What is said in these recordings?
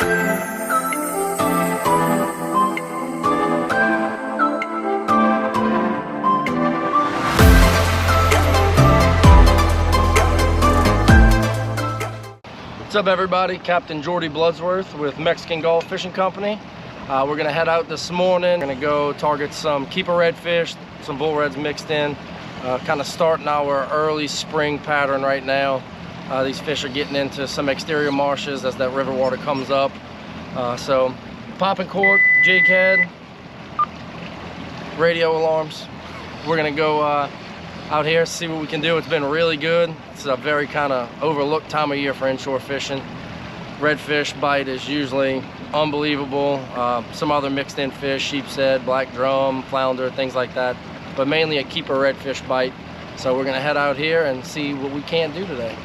What's up everybody, Captain Jordy Bloodsworth with Mexican Gulf Fishing Company. We're gonna head out this morning. We're gonna go target some keeper redfish, some bull reds mixed in. Kind of starting our early spring pattern right now. These fish are getting into some exterior marshes as that river water comes up. So popping cork, jig head, radio alarms. We're gonna go out here, see what we can do. It's been really good. It's a very kind of overlooked time of year for inshore fishing. Redfish bite is usually unbelievable. Some other mixed in fish, sheep's head, black drum, flounder, things like that. But mainly a keeper redfish bite. So we're gonna head out here and see what we can do today.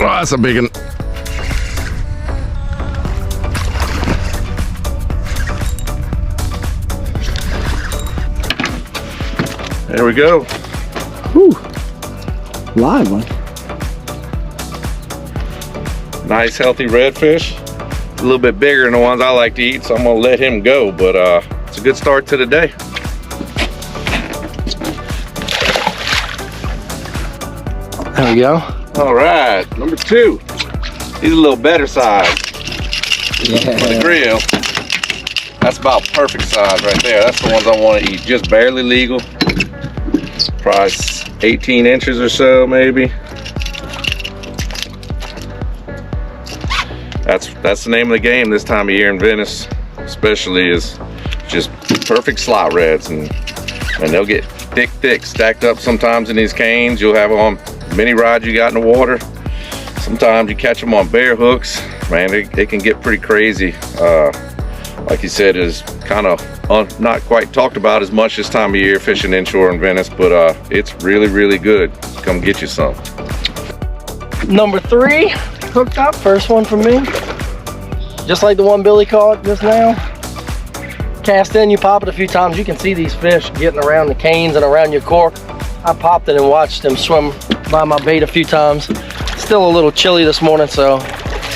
Oh, that's a big one. There we go. Whew. Live one. Nice healthy redfish. A little bit bigger than the ones I like to eat, so I'm gonna let him go, but it's a good start to the day. There we go. All right, number 2. He's a little better size. Yeah. For the grill. That's about perfect size right there. That's the ones I want to eat. Just barely legal. Probably 18 inches or so, maybe. That's the name of the game this time of year in Venice, especially, is just perfect slot reds, and they'll get thick stacked up sometimes in these canes. You'll have on mini rods you got in the water. Sometimes you catch them on bare hooks. Man, they can get pretty crazy. Like you said, is kind of not quite talked about as much this time of year fishing inshore in Venice, but it's really good. Come get you some. Number 3 hooked up, first one for me. Just like the one Billy caught just now. Cast in, you pop it a few times, you can see these fish getting around the canes and around your cork. I popped it and watched them swim by my bait a few times. Still a little chilly this morning, so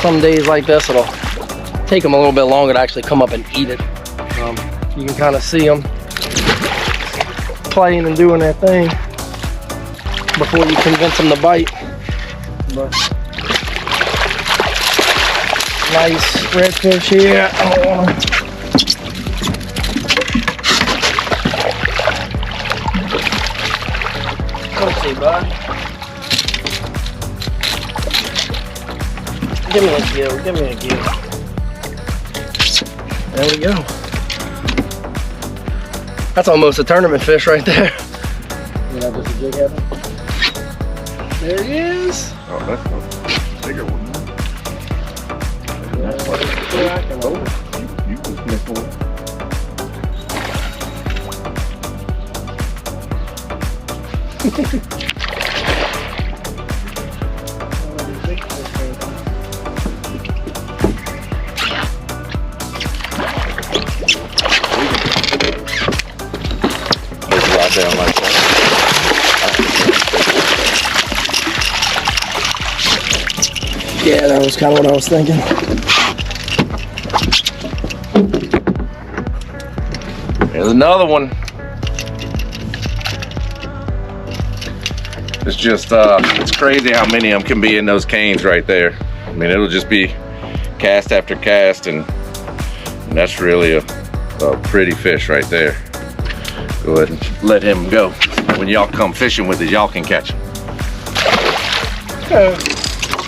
some days like this it'll take them a little bit longer to actually come up and eat it. You can kind of see them playing and doing their thing before you convince them to bite. But nice redfish here. Let's see, bud. Give me a gill, give me a gill. There we go. That's almost a tournament fish right there. You know, just a jig head. There he is. Oh, that's a bigger one. That's what you just missed one. Down like that. Yeah, that was kind of what I was thinking. There's another one. It's just, it's crazy how many of them can be in those canes right there. I mean, it'll just be cast after cast, and that's really a pretty fish right there. Go ahead and let him go. When y'all come fishing with it, y'all can catch him.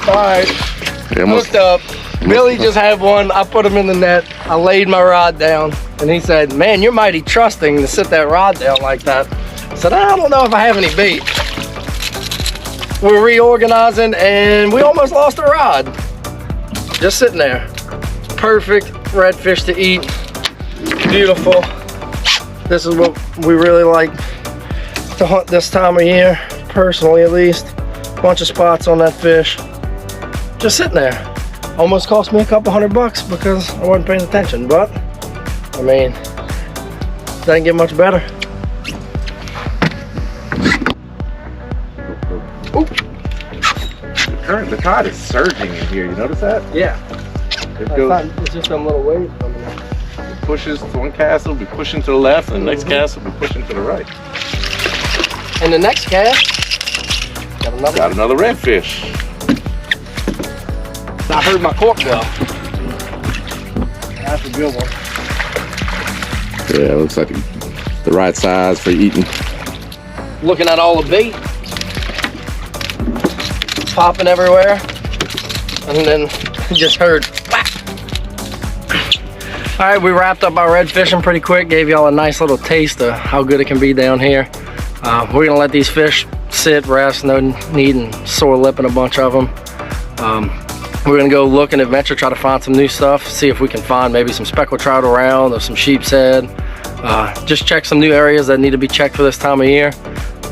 Alright, hooked up. Billy just had one. I put him in the net. I laid my rod down, and he said, "Man, you're mighty trusting to sit that rod down like that." I said, "I don't know if I have any bait." We're reorganizing, and we almost lost a rod. Just sitting there. perfect redfish to eat. Beautiful. This is what we really like to hunt this time of year, personally at least. Bunch of spots on that fish. Just sitting there. Almost cost me a couple $100 because I wasn't paying attention, but I mean, doesn't get much better. Ooh. The tide is surging in here, you notice that? Yeah. It goes, It's just them little waves coming in. it pushes, one cast will be pushing to the left, and the next cast will be pushing to the right. And the next cast, got another redfish. I heard my cork go. That's a good one. Yeah, it looks like the right size for eating. Looking at all the bait, popping everywhere, and then just heard whack. All right, we wrapped up our red fishing pretty quick. Gave y'all a nice little taste of how good it can be down here. We're gonna let these fish sit, rest, no need in sore lipping a bunch of them. We're gonna go look and adventure, try to find some new stuff, see if we can find maybe some speckled trout around or some sheep's head. Just check some new areas that need to be checked for this time of year.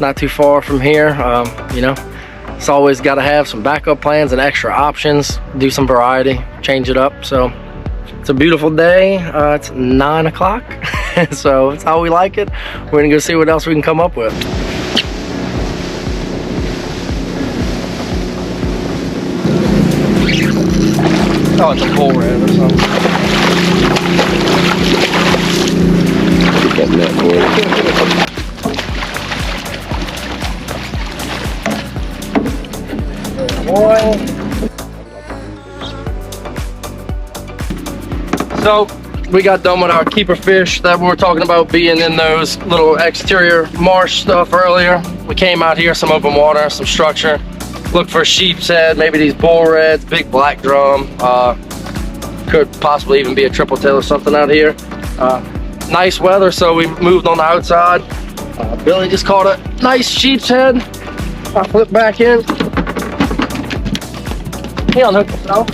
Not too far from here. You know, it's always got to have some backup plans and extra options, do some variety, change it up. So it's a beautiful day. It's 9 o'clock, so it's how we like it. We're gonna go see what else we can come up with. Oh, it's a bull red or something. Get that net for you. So we got done with our keeper fish that we were talking about being in those little exterior marsh stuff earlier. We came out here, some open water, some structure. Look for sheep's head, maybe these bull reds, big black drum. Could possibly even be a triple tail or something out here. Nice weather, so we moved on the outside. Billy just caught a nice sheep's head. I flipped back in. He unhooked himself.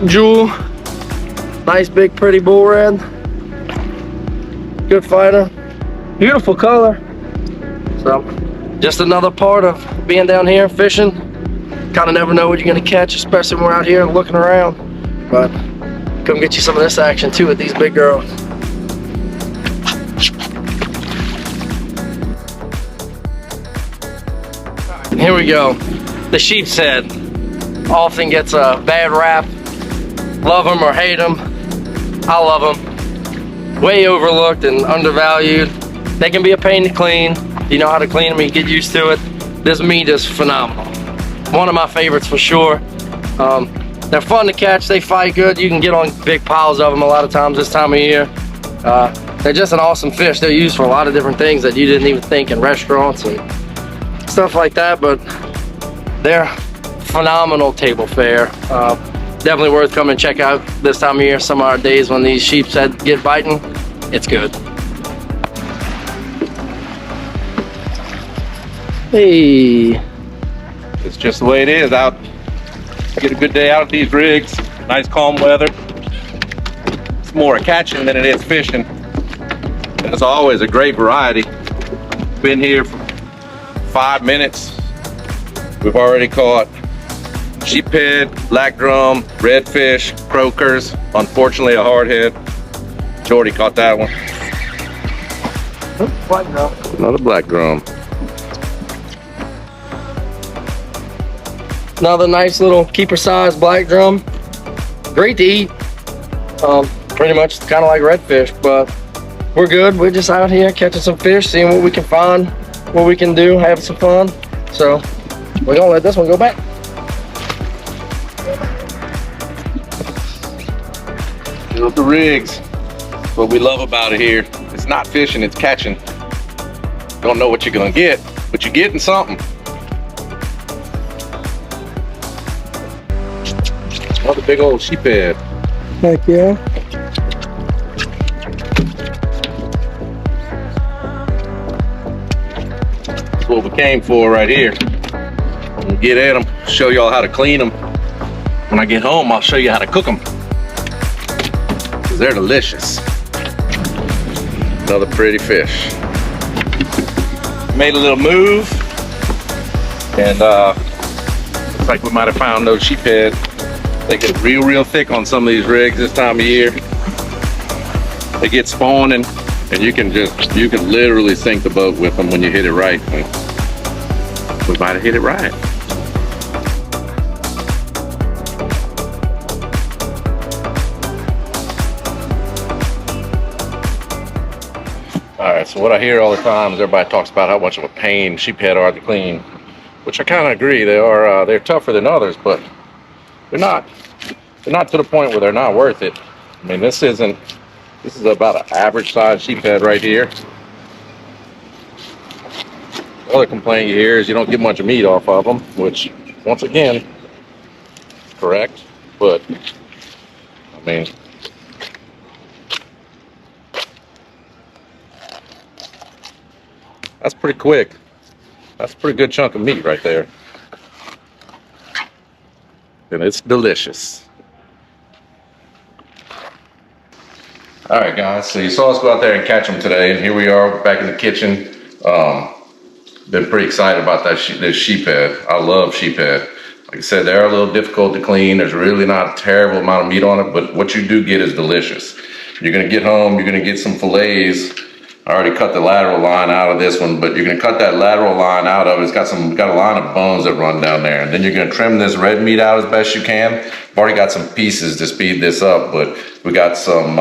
Jewel. Nice big pretty bull red. Good fighter. Beautiful color. So just another part of being down here fishing. Kind of never know what you're gonna catch, especially when we're out here looking around. But come get you some of this action too with these big girls. Here we go. The sheep's head often gets a bad rap. Love them or hate them. I love them. Way overlooked and undervalued. They can be a pain to clean. You know how to clean them, you get used to it. This meat is phenomenal. One of my favorites for sure. They're fun to catch, they fight good. You can get on big piles of them a lot of times this time of year. They're just an awesome fish. They're used for a lot of different things that you didn't even think in restaurants and stuff like that, but they're phenomenal table fare. Definitely worth coming and check out this time of year. Some of our days when these sheep's head get biting, it's good. Hey. It's just the way it is out. Get a good day out at these rigs. Nice calm weather. It's more a catching than it is fishing. And it's always a great variety. Been here for 5 minutes. We've already caught sheephead, black drum, redfish, croakers. Unfortunately, a hardhead. Jordy caught that one. Black drum. Another black drum. Another nice little keeper size black drum. Great to eat. Pretty much kind of like redfish, but we're good. We're just out here catching some fish, seeing what we can find, what we can do, having some fun. So we're gonna let this one go back. Fill up the rigs. That's what we love about it here. It's not fishing, it's catching. Don't know what you're gonna get, but you're getting something. Another big old sheephead. Heck yeah. That's what we came for right here. We'll get at them, show y'all how to clean them. When I get home, I'll show you how to cook them. They're delicious. Another pretty fish. Made a little move, and looks like we might have found those sheephead. They get real thick on some of these rigs this time of year. They get spawning, and you can literally sink the boat with them when you hit it right. We might have hit it right. All right, so what I hear all the time is everybody talks about how much of a pain sheephead are to clean, which I kind of agree. They are. They're tougher than others, but they're not to the point where they're not worth it. I mean, this is about an average size sheephead right here. The other complaint you hear is you don't get much meat off of them, which, once again, is correct. But I mean, that's pretty quick. That's a pretty good chunk of meat right there. And it's delicious. All right, guys, so you saw us go out there and catch them today, and here we are back in the kitchen. Been pretty excited about this sheephead. I love sheephead. Like I said, they are a little difficult to clean. There's really not a terrible amount of meat on it, but what you do get is delicious. You're gonna get home, you're gonna get some fillets. I already cut the lateral line out of this one, but you're gonna cut that lateral line out of it. It's got a line of bones that run down there. And then you're gonna trim this red meat out as best you can. I've already got some pieces to speed this up, but we got some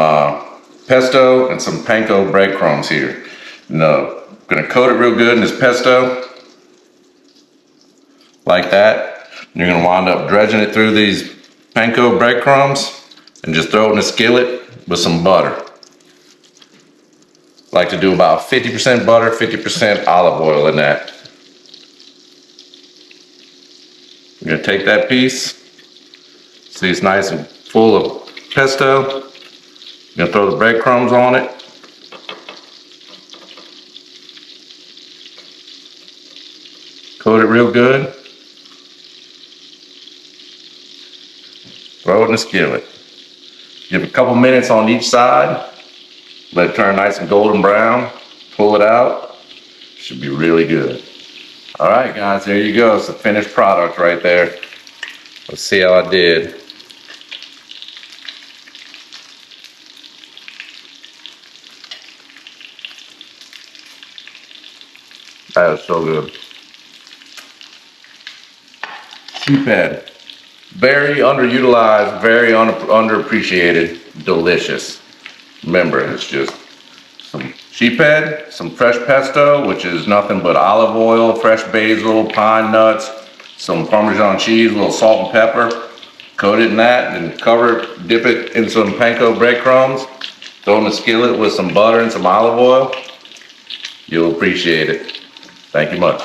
pesto and some panko breadcrumbs here. No, gonna coat it real good in this pesto, like that. You're gonna wind up dredging it through these panko breadcrumbs and just throw it in a skillet with some butter. Like to do about 50% butter, 50% olive oil in that. You're gonna take that piece, see it's nice and full of pesto. You're gonna throw the breadcrumbs on it. Coat it real good. Throw it in the skillet. Give it a couple minutes on each side. Let it turn nice and golden brown. Pull it out. Should be really good. All right, guys, there you go. It's the finished product right there. Let's see how I did. That is so good. Sheephead. Very underutilized, very underappreciated, delicious. Remember, it's just some sheephead, some fresh pesto, which is nothing but olive oil, fresh basil, pine nuts, some Parmesan cheese, a little salt and pepper. Coat it in that and cover it, dip it in some panko breadcrumbs, throw in the skillet with some butter and some olive oil. You'll appreciate it. Thank you much.